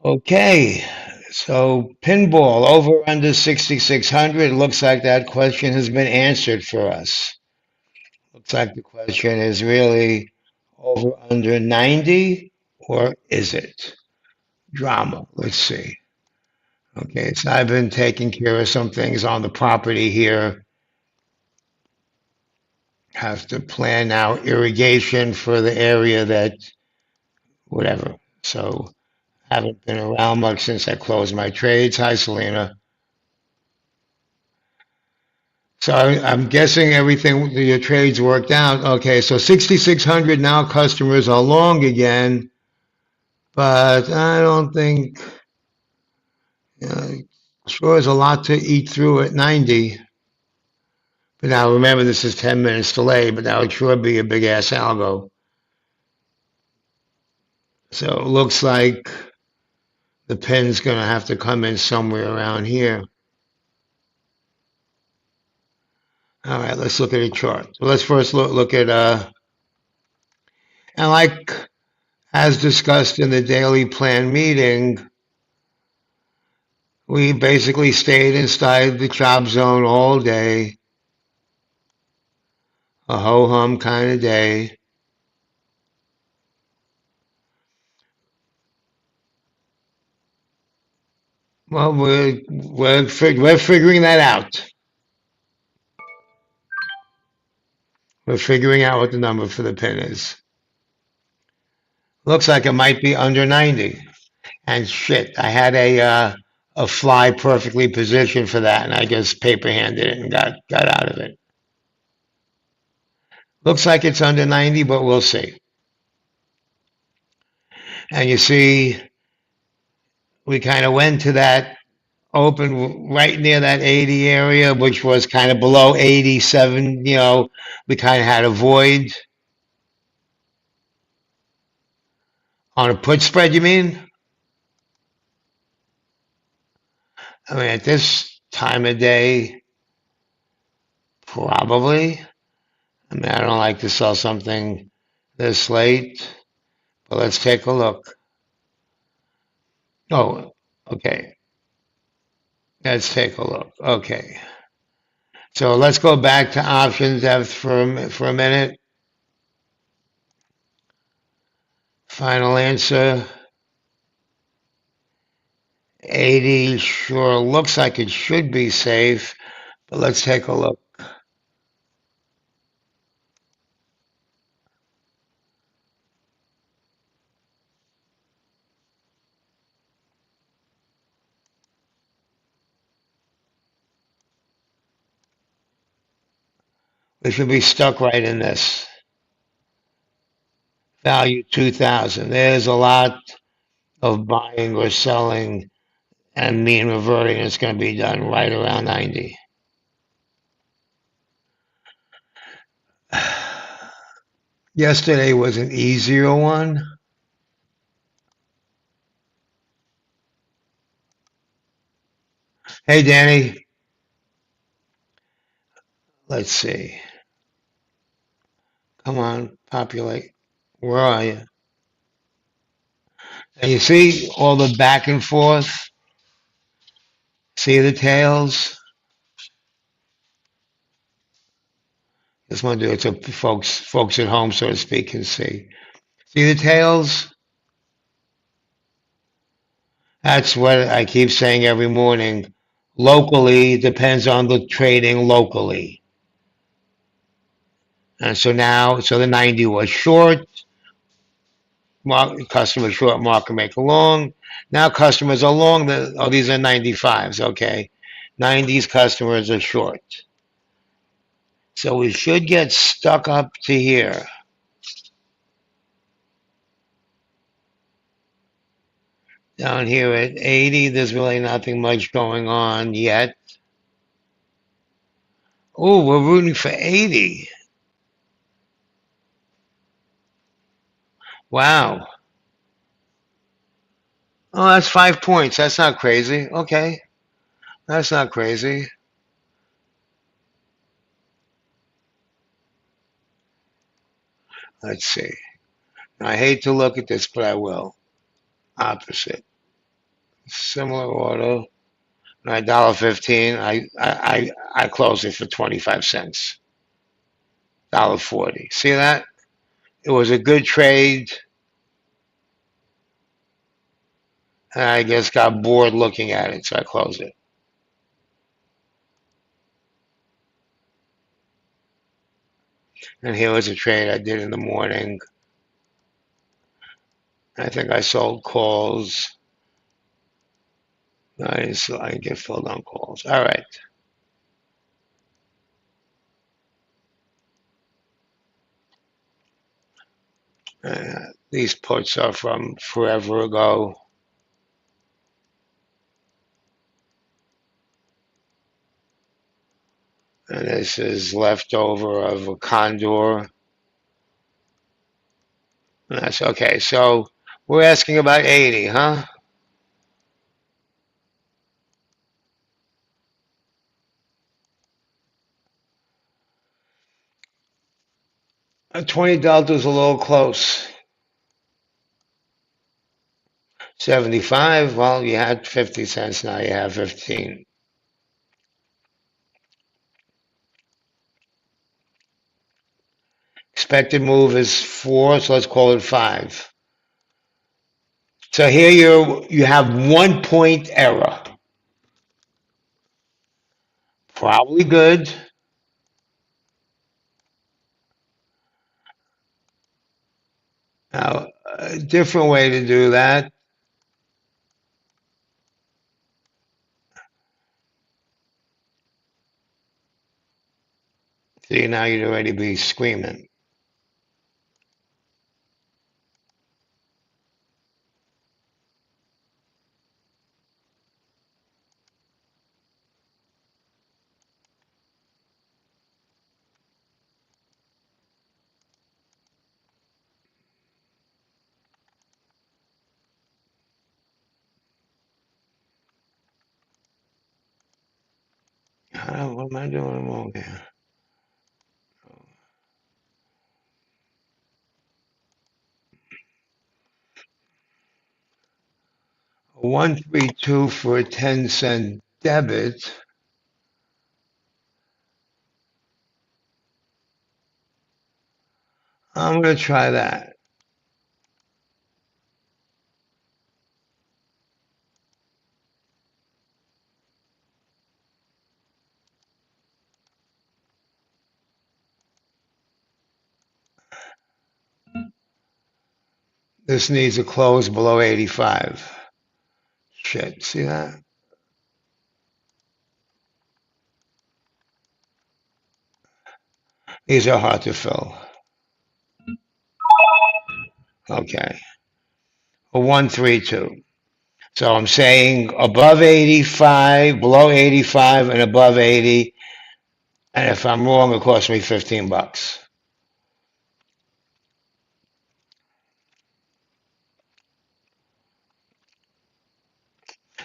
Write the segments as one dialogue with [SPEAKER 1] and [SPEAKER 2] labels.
[SPEAKER 1] Okay, so pinball over under 6,600. It looks like that question has been answered for us. Looks like the question is really over under 90, or is it? Drama. Let's see. Okay, so I've been taking care of some things on the property here. Have to plan out irrigation for the area that, whatever. So haven't been around much since I closed my trades. Hi, Selena. So I'm guessing everything, your trades worked out. Okay, so 6,600 now customers are long again, but I don't think, sure is a lot to eat through at 90. But now remember, this is 10 minutes delay, but that would sure be a big ass algo. So it looks like the pin's going to have to come in somewhere around here. All right, let's look at a chart. So let's first look at, and like as discussed in the daily plan meeting, we basically stayed inside the chop zone all day, a ho-hum kind of day. Well, we're figuring that out. We're figuring out what the number for the pin is. Looks like it might be under 90. And shit, I had a fly perfectly positioned for that, and I just paper handed it and got out of it. Looks like it's under 90, but we'll see. And you see, we kind of went to that open right near that 80 area, which was kind of below 87. We kind of had a void on a put spread, you mean? I mean, at this time of day, probably. I mean, I don't like to sell something this late, but let's take a look. Oh, okay. Let's take a look. Okay. So let's go back to option depth for a minute. Final answer. 80 sure looks like it should be safe, but let's take a look. We should be stuck right in this. Value 2000. There's a lot of buying or selling and mean reverting. It's going to be done right around 90. Yesterday was an easier one. Hey, Danny. Let's see. Come on, populate. Where are you? And you see all the back and forth? See the tails? Just want to do it so folks at home, so to speak, can see. See the tails? That's what I keep saying every morning. Locally depends on the trading locally. And so now, so the 90 was short, customer short, market maker long. Now customers are long, these are 95s, okay. 90s customers are short. So we should get stuck up to here. Down here at 80, there's really nothing much going on yet. Oh, we're rooting for 80. Wow. Oh, that's 5 points. That's not crazy. Okay. That's not crazy. Let's see. I hate to look at this, but I will. Opposite. Similar order. $1.15. I closed it for 25 cents. $1.40. See that? It was a good trade. And I just got bored looking at it, so I closed it. And here was a trade I did in the morning. I think I sold calls. Nice. I get filled on calls. All right. These puts are from forever ago. And this is leftover of a condor. And that's okay. So we're asking about 80, huh? $20 is a little close. 75, well, you had 50 cents, now you have 15. Expected move is 4, so let's call it 5. So here you have 1 point error. Probably good. Now, a different way to do that. See, now you'd already be screaming. What am I doing wrong here? 132 for a 10-cent debit. I'm going to try that. This needs a close below 85. Shit, see that? These are hard to fill. Okay. A 132. So I'm saying above 85, below 85, and above 80. And if I'm wrong, it costs me 15 bucks.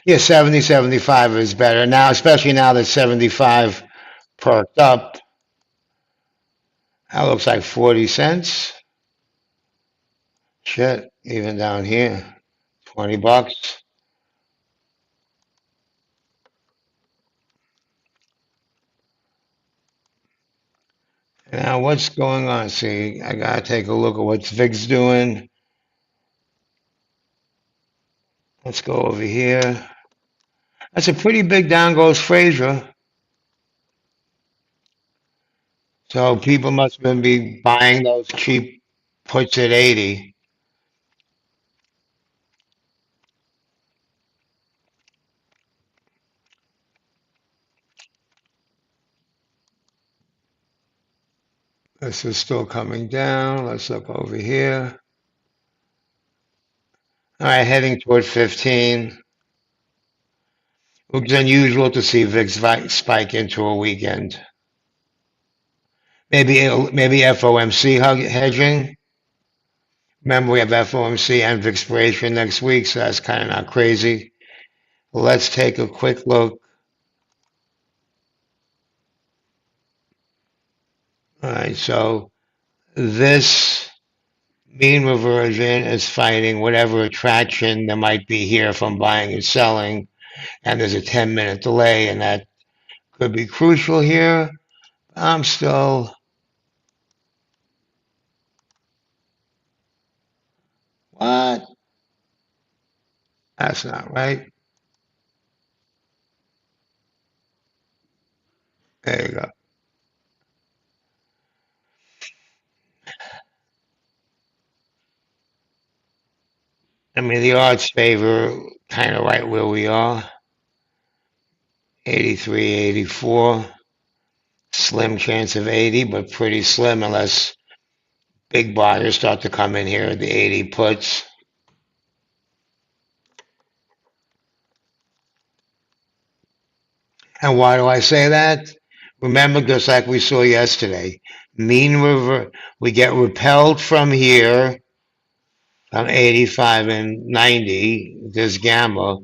[SPEAKER 1] Yeah, 70, 75 is better now, especially now that 75 perked up. That looks like 40 cents. Shit, even down here, 20 bucks. Now, what's going on? See, I gotta take a look at what VIG's doing. Let's go over here. That's a pretty big down goes Fraser. So people must have been be buying those cheap puts at 80. This is still coming down. Let's look over here. All right, heading toward 15. It was unusual to see VIX spike into a weekend. Maybe FOMC hedging. Remember, we have FOMC and VIX expiration next week, so that's kind of not crazy. Let's take a quick look. All right, so this Mean reversion is fighting whatever attraction there might be here from buying and selling, and there's a 10-minute delay, and that could be crucial here. I'm still, what? That's not right. There you go. I mean, the odds favor kind of right where we are. 83, 84. Slim chance of 80, but pretty slim unless big buyers start to come in here at the 80 puts. And why do I say that? Remember, just like we saw yesterday, we get repelled from here from 85 and 90, this gamma.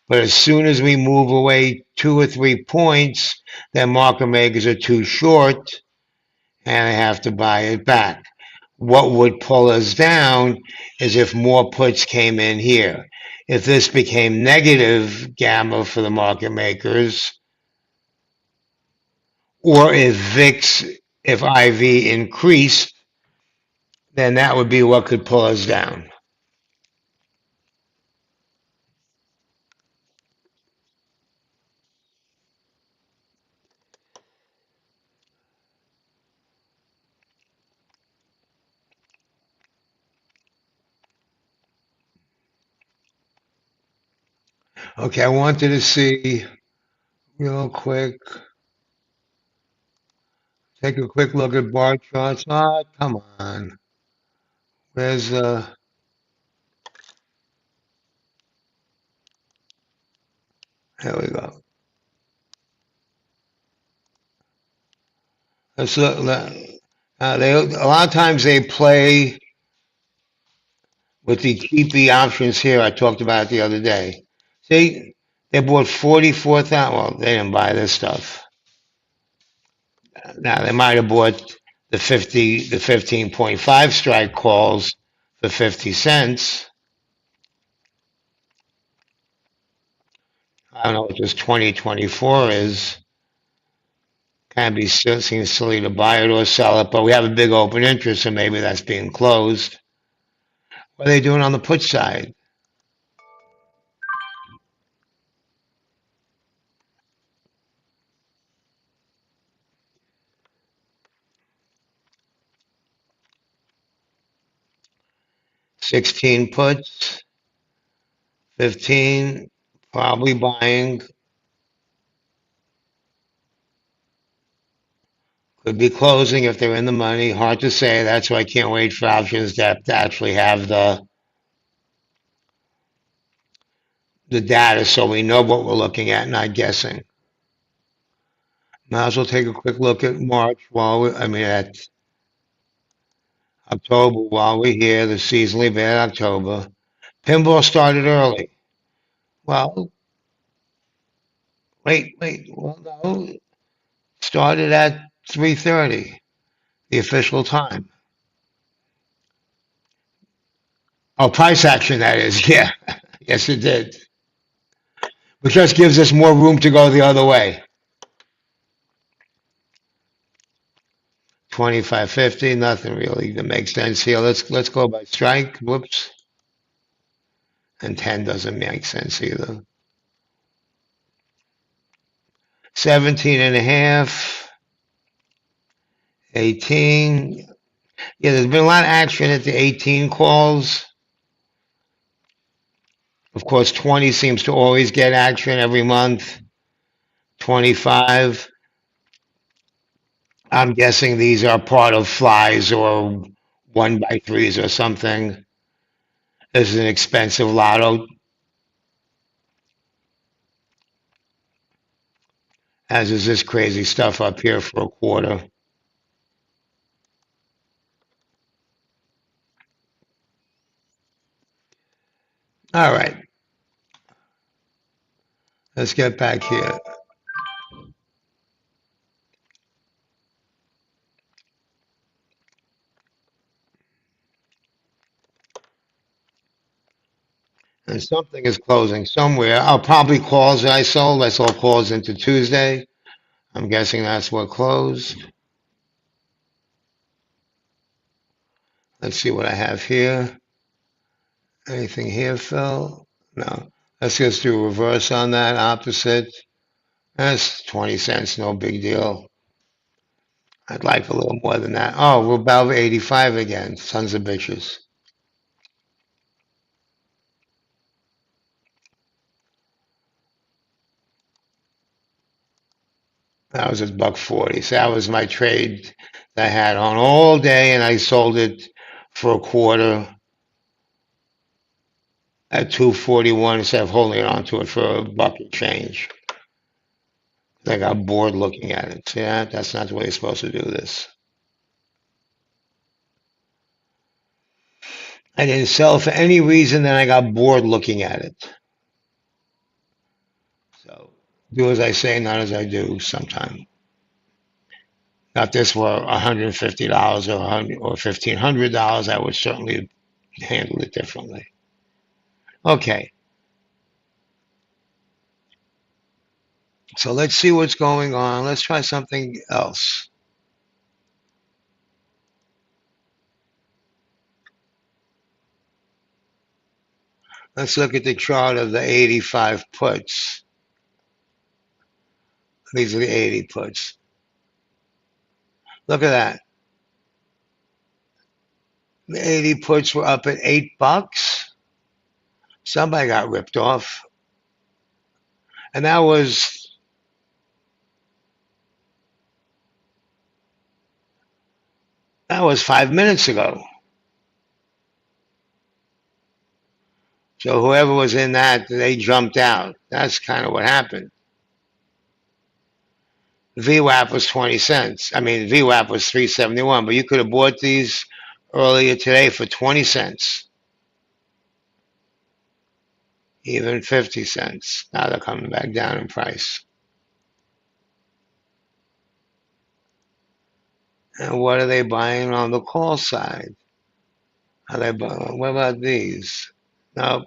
[SPEAKER 1] But as soon as we move away 2 or 3 points, then market makers are too short and they have to buy it back. What would pull us down is if more puts came in here. If this became negative gamma for the market makers, or if IV increased, then that would be what could pull us down. Okay, I wanted to see real quick, take a quick look at bar charts. Ah, come on. Where's there we go. Let's look. A lot of times they play with the cheapy options here. I talked about it the other day. See, they bought 44,000. Well, they didn't buy this stuff. Now they might have bought the 15.5 strike calls for 50 cents. I don't know what this 2024 is. Kind of seems silly to buy it or sell it, but we have a big open interest, so maybe that's being closed. What are they doing on the put side? 16 puts, 15 probably buying, could be closing if they're in the money. Hard to say. That's why I can't wait for options to actually have the data so we know what we're looking at, not guessing. Might as well take a quick look at March at October while we're here, the seasonally bad October. Pinball started early. Well, wait. Well, no, started at 3:30, the official time. Oh, price action, that is. Yeah. Yes, it did. Which just gives us more room to go the other way. 25.50, nothing really that makes sense here. Let's go by strike. Whoops. And 10 doesn't make sense either. 17 and a half. 18. Yeah, there's been a lot of action at the 18 calls. Of course, 20 seems to always get action every month. 25. I'm guessing these are part of flies or 1x3s or something. This is an expensive lotto, as is this crazy stuff up here for a quarter. All right, let's get back here. And something is closing somewhere. I'll probably calls that I sold. I sold calls into Tuesday. I'm guessing that's what closed. Let's see what I have here. Anything here, Phil? No. Let's just do reverse on that, opposite. That's 20 cents, no big deal. I'd like a little more than that. Oh, we're about 85 again. Sons of bitches. That was at $1.40. So that was my trade that I had on all day, and I sold it for a quarter at 241 instead of holding on to it for a buck and change. I got bored looking at it. See that? That's not the way you're supposed to do this. I didn't sell for any reason, then I got bored looking at it. So do as I say, not as I do sometimes. Now, if this were $150 or $1,500, I would certainly handle it differently. Okay, so let's see what's going on. Let's try something else. Let's look at the chart of the 85 puts. These are the 80 puts. Look at that. The 80 puts were up at $8. Somebody got ripped off. And that was 5 minutes ago. So whoever was in that, they jumped out. That's kind of what happened. VWAP was 20 cents. I mean, VWAP was 371, but you could have bought these earlier today for 20 cents, even 50 cents. Now they're coming back down in price. And what are they buying on the call side? Are they buying, what about these? Nope.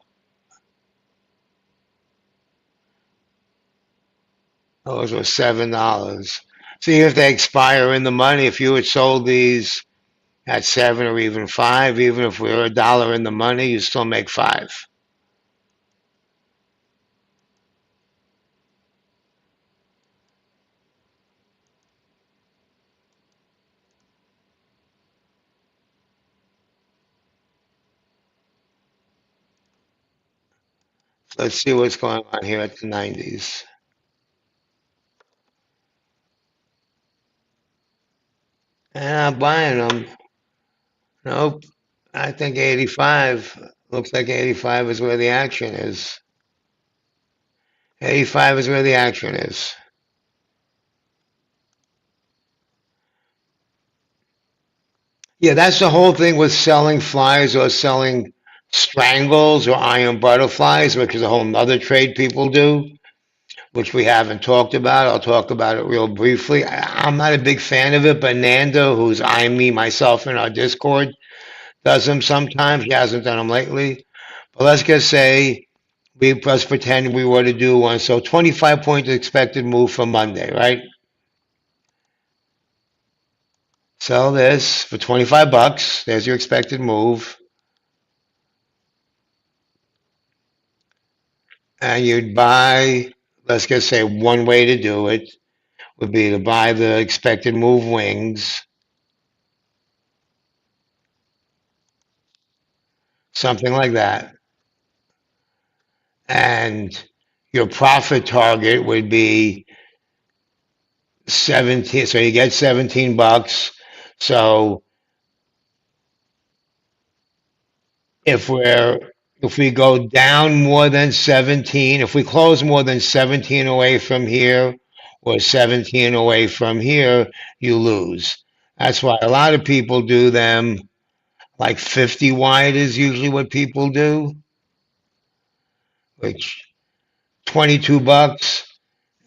[SPEAKER 1] Those were $7. See if they expire in the money. If you had sold these at 7 or even 5, even if we were $1 in the money, you still make 5. Let's see what's going on here at the 90s. And I'm buying them. Nope. I think 85. Looks like 85 is where the action is. 85 is where the action is. Yeah, that's the whole thing with selling flies or selling strangles or iron butterflies, which is a whole other trade people do, which we haven't talked about. I'll talk about it real briefly. I'm not a big fan of it, but Nanda, who's eyeing me myself in our Discord, does them sometimes. He hasn't done them lately. But let's just say let's pretend we were to do one. So 25 point expected move for Monday, right? Sell this for 25 bucks. There's your expected move. And you'd buy, let's just say one way to do it would be to buy the expected move wings, something like that. And your profit target would be 17. So you get 17 bucks. So if we go down more than 17, if we close more than 17 away from here or 17 away from here, you lose. That's why a lot of people do them like 50 wide is usually what people do, which 22 bucks,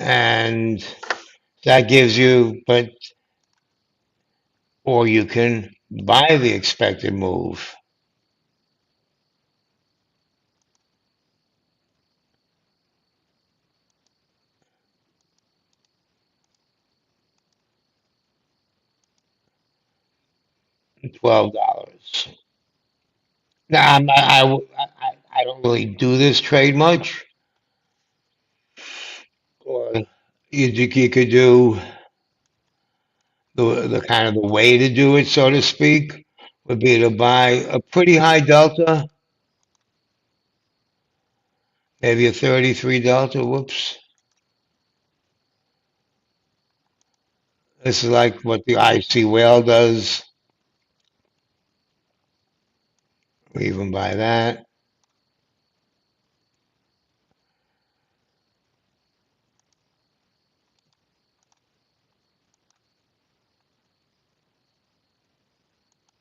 [SPEAKER 1] and that gives you, but or you can buy the expected move. $12. Now, I don't really do this trade much, or you could do the kind of the way to do it, so to speak, would be to buy a pretty high delta, maybe a 33 delta. Whoops. This is like what the IC whale does. We even buy that.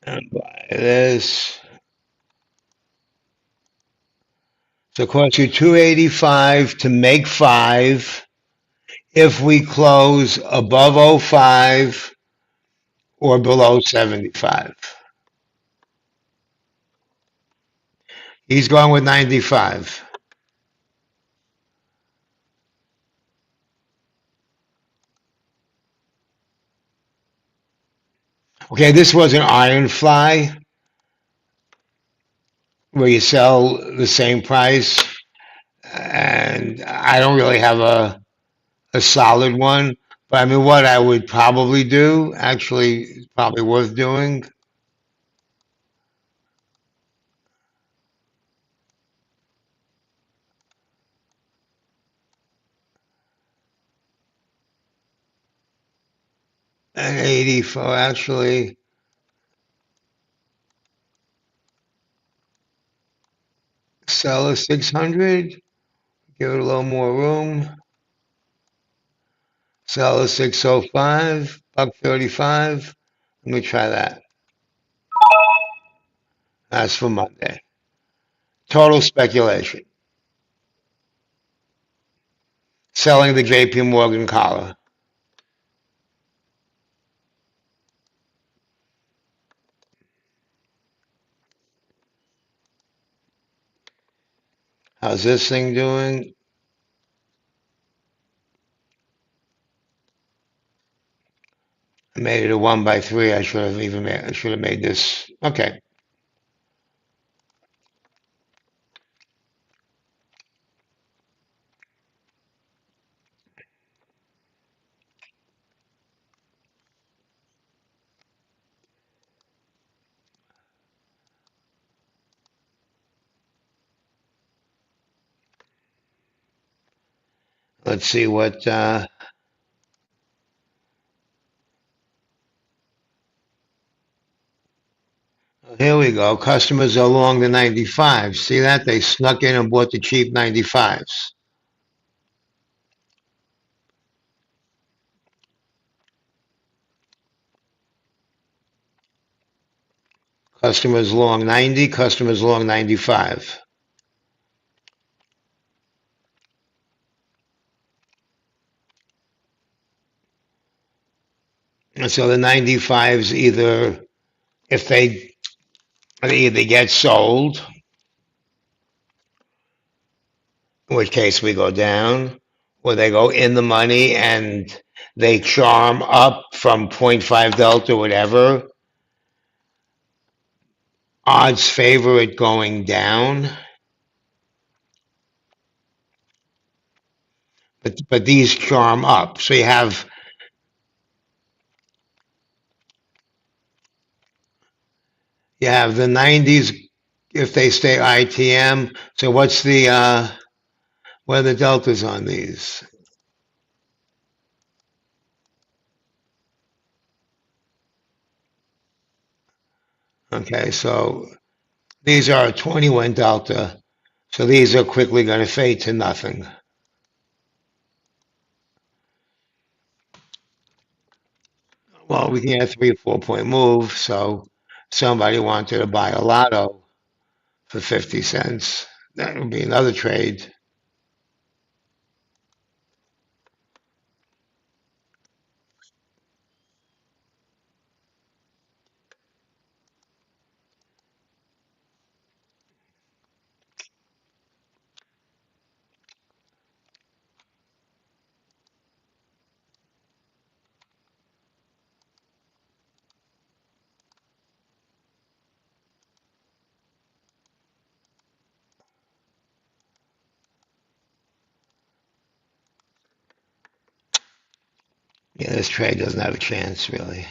[SPEAKER 1] And buy this. So it costs you 285 to make five if we close above '05 or below 75. He's going with 95. Okay, this was an iron fly where you sell the same price, and I don't really have a solid one. But I mean, what I would probably do, actually, is probably worth doing. An 84, actually, sell a 600, give it a little more room. Sell a 605, buck 35. Let me try that. That's for Monday. Total speculation. Selling the JP Morgan collar. How's this thing doing? I made it a 1 by 3. I should have made this. Okay. Let's see what. Here we go. Customers are along the 95. See that? They snuck in and bought the cheap 95s. Customers long 90, customers long 95. And so the 95s either, if they either get sold, in which case we go down, or they go in the money and they charm up from point 0.5 delta, whatever. Odds favor it going down, but these charm up. So you have the 90s if they stay ITM. So what's the what are the deltas on these? Okay, so these are a 21 delta. So these are quickly going to fade to nothing. Well, we can get a 3 or 4 point move. So somebody wanted to buy a lotto for 50 cents. That would be another trade. Yeah, this trade doesn't have a chance, really.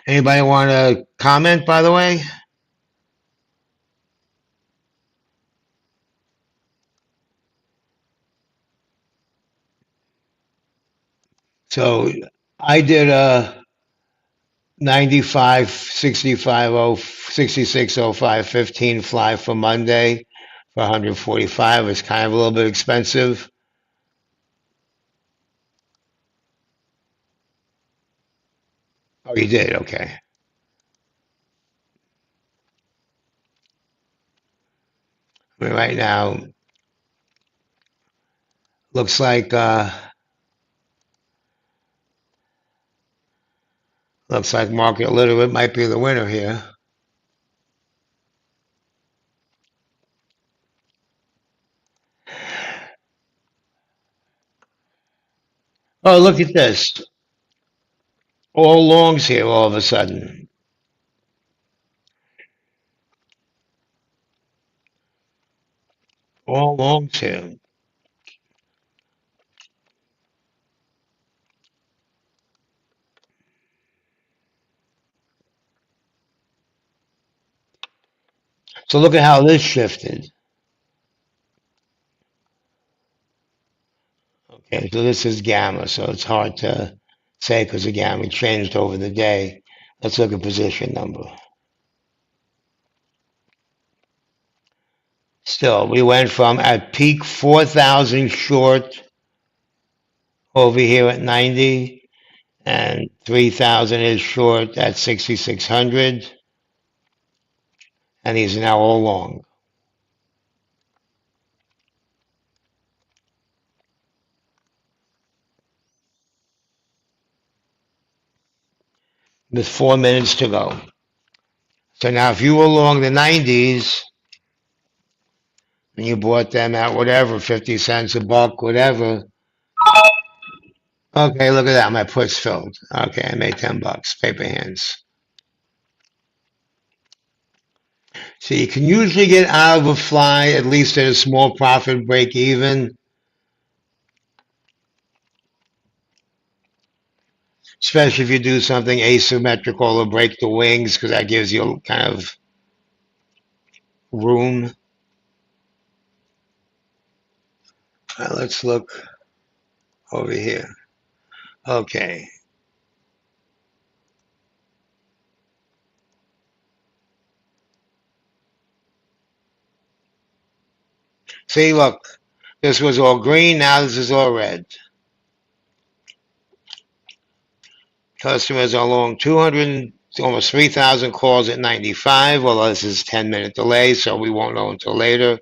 [SPEAKER 1] Anybody want to comment, by the way? So I did a 95, 65, 66, 05, 15 fly for Monday for 145. It's kind of a little bit expensive. Oh, you did? Okay. I mean, right now, looks like market literate might be the winner here. Oh, look at this. All longs here all of a sudden. All longs here. So look at how this shifted. Okay, so this is gamma, so it's hard to say because the gamma changed over the day. Let's look at position number. Still, we went from at peak 4,000 short over here at 90 and 3,000 is short at 6,600, and these are now all long. With 4 minutes to go. So now if you were long the 90s and you bought them at whatever, 50 cents a buck, whatever. Okay, look at that. My put's filled. Okay, I made 10 bucks. Paper hands. So you can usually get out of a fly at least at a small profit break even, especially if you do something asymmetrical or break the wings because that gives you kind of room. Let's look over here. Okay. See, look, this was all green. Now this is all red. Customers are long 200, almost 3,000 calls at 95. Well, this is 10-minute delay, so we won't know until later.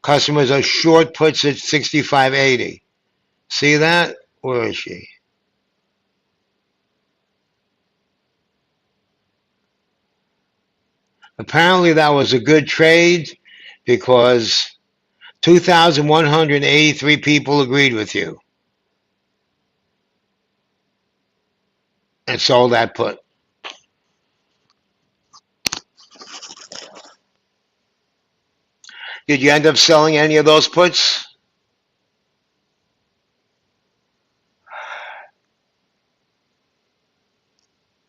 [SPEAKER 1] Customers are short puts at 65.80. See that? Where is she? Apparently, that was a good trade because 2,183 people agreed with you and sold that put. Did you end up selling any of those puts?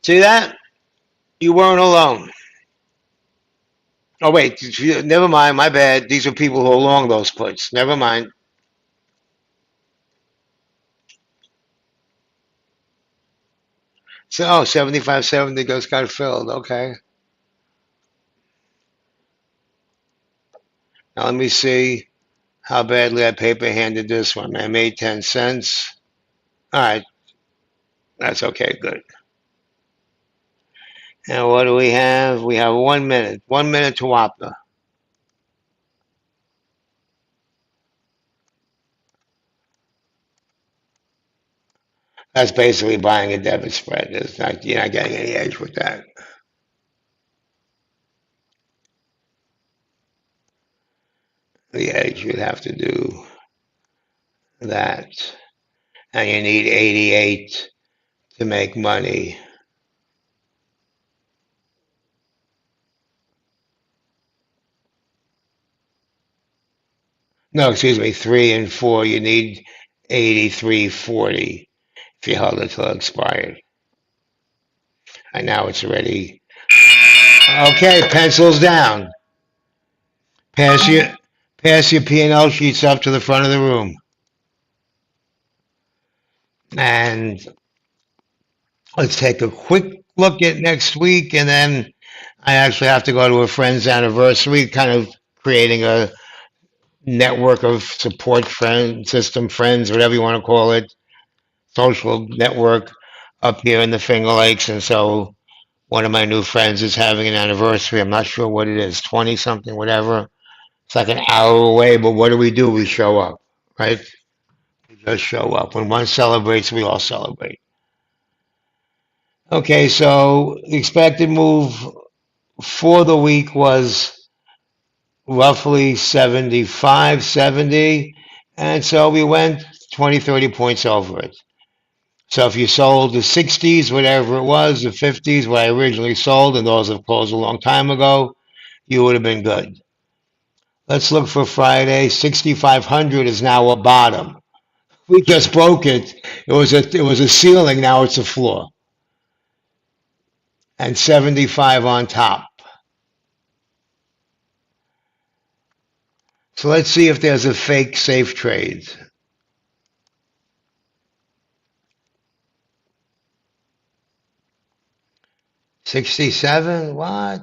[SPEAKER 1] See that? You weren't alone. Oh, wait, never mind. My bad. These are people who are long those puts. Never mind. So, oh, 75.70 just got filled. Okay. Now let me see how badly I paper handed this one. I made 10 cents. All right. That's okay. Good. And what do we have? We have 1 minute. 1 minute to Wapner. That's basically buying a debit spread. It's not, you're not getting any edge with that. The edge, you'd have to do that. And you need 88 to make money. No, excuse me, 3 and 4. You need 83.40 if you held it till it expired. And now it's already okay. Pencils down. Pass your pass your P&L sheets up to the front of the room. And let's take a quick look at next week, and then I actually have to go to a friend's anniversary, kind of creating a network of support friends, system friends, whatever you want to call it, social network up here in the Finger Lakes. And so one of my new friends is having an anniversary. I'm not sure what it is, 20 something, whatever. It's like an hour away, but what do? We show up, right? We just show up. When one celebrates, we all celebrate. Okay, so the expected move for the week was roughly 75, 70. And so we went 20, 30 points over it. So if you sold the 60s, whatever it was, the 50s, what I originally sold, and those have closed a long time ago, you would have been good. Let's look for Friday. 6,500 is now a bottom. We just broke it. It was a ceiling. Now it's a floor. And 75 on top. So let's see if there's a fake safe trade. 67? What?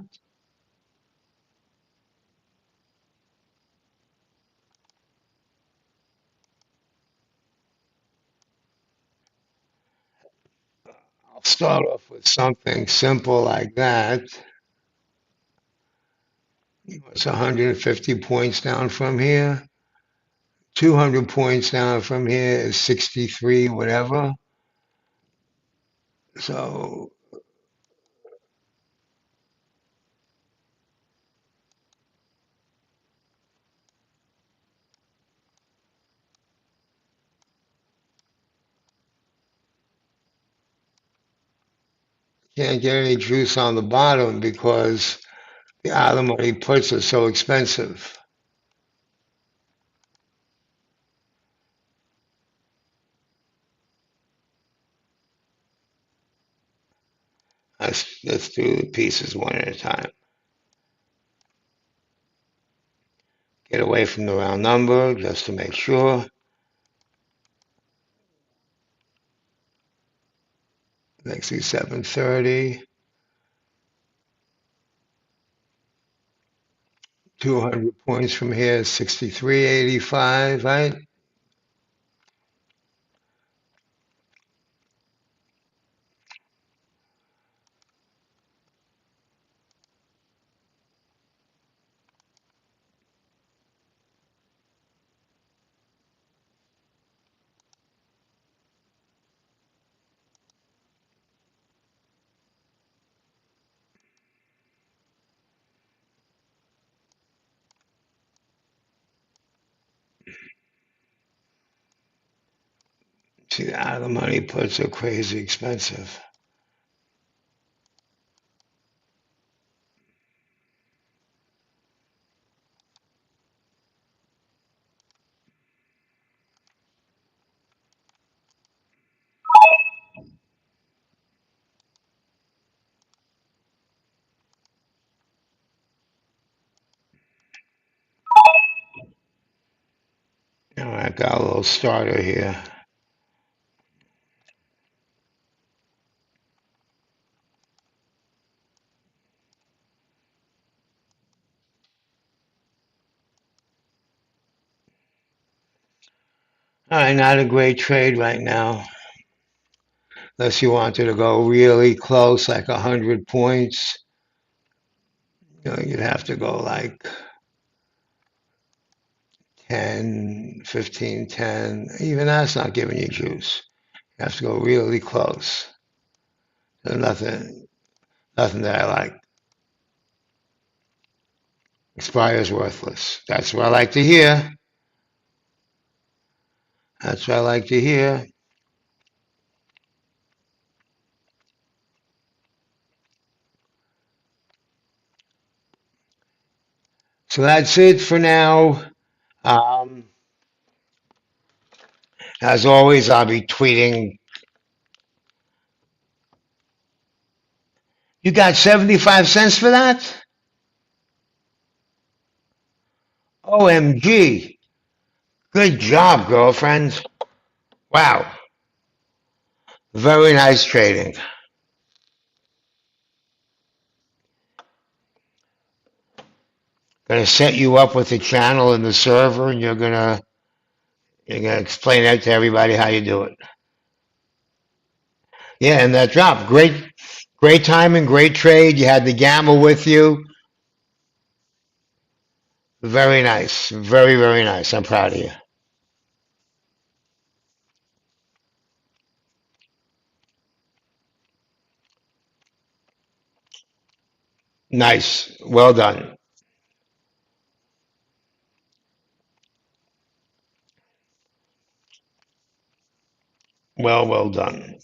[SPEAKER 1] I'll start off with something simple like that. It's 150 points down from here. 200 points down from here is 63, whatever. So can't get any juice on the bottom because the alimony puts are so expensive. Let's do the pieces one at a time. Get away from the round number just to make sure. Next is 730. 200 points from here is 63.85, right? See, the out of the money puts are crazy expensive. All right, got a little starter here. All right, not a great trade right now. Unless you wanted to go really close, like 100 points, you'd have to go like 10, 15, 10. Even that's not giving you juice. You have to go really close. There's nothing that I like. Expires worthless. That's what I like to hear. That's what I like to hear. So that's it for now. Um, as always, I'll be tweeting. You got 75 cents for that? OMG. Good job, girlfriend. Wow. Very nice trading. Gonna set you up with the channel and the server, and you're gonna explain that to everybody how you do it. Yeah, and that drop, great timing, great trade. You had the gamma with you. Very nice, very nice. I'm proud of you. Nice, well done. Well done.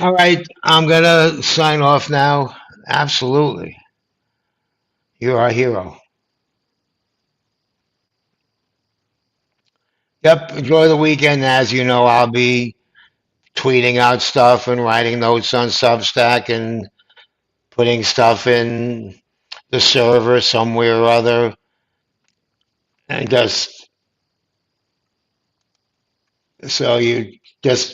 [SPEAKER 1] All right, I'm gonna sign off now. Absolutely, you're our hero. Yep, enjoy the weekend. As you know, I'll be tweeting out stuff and writing notes on Substack and putting stuff in the server somewhere or other. And just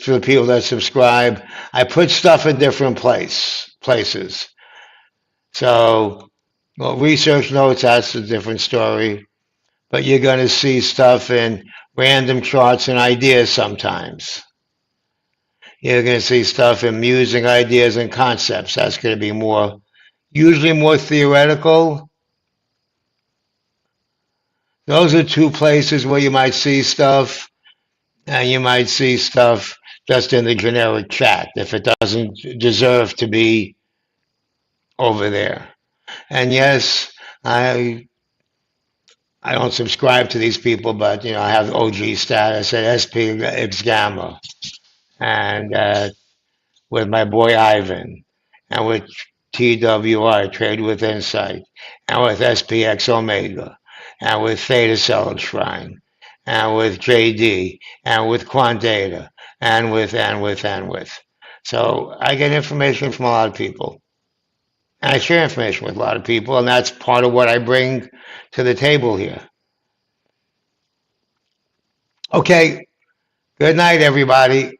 [SPEAKER 1] for the people that subscribe, I put stuff in different places. So, well, research notes, that's a different story. But you're going to see stuff in random charts and ideas sometimes. You're going to see stuff in musing ideas and concepts. That's going to be usually more theoretical. Those are two places where you might see stuff, and you might see stuff just in the generic chat if it doesn't deserve to be over there. And yes, I don't subscribe to these people, but I have OG status at SPX Gamma, and with my boy Ivan, and with TWI Trade with Insight, and with SPX Omega, and with Theta Cell Shrine, and with JD, and with Quantdata, and with. So I get information from a lot of people. And I share information with a lot of people, and that's part of what I bring to the table here. Okay, good night, everybody.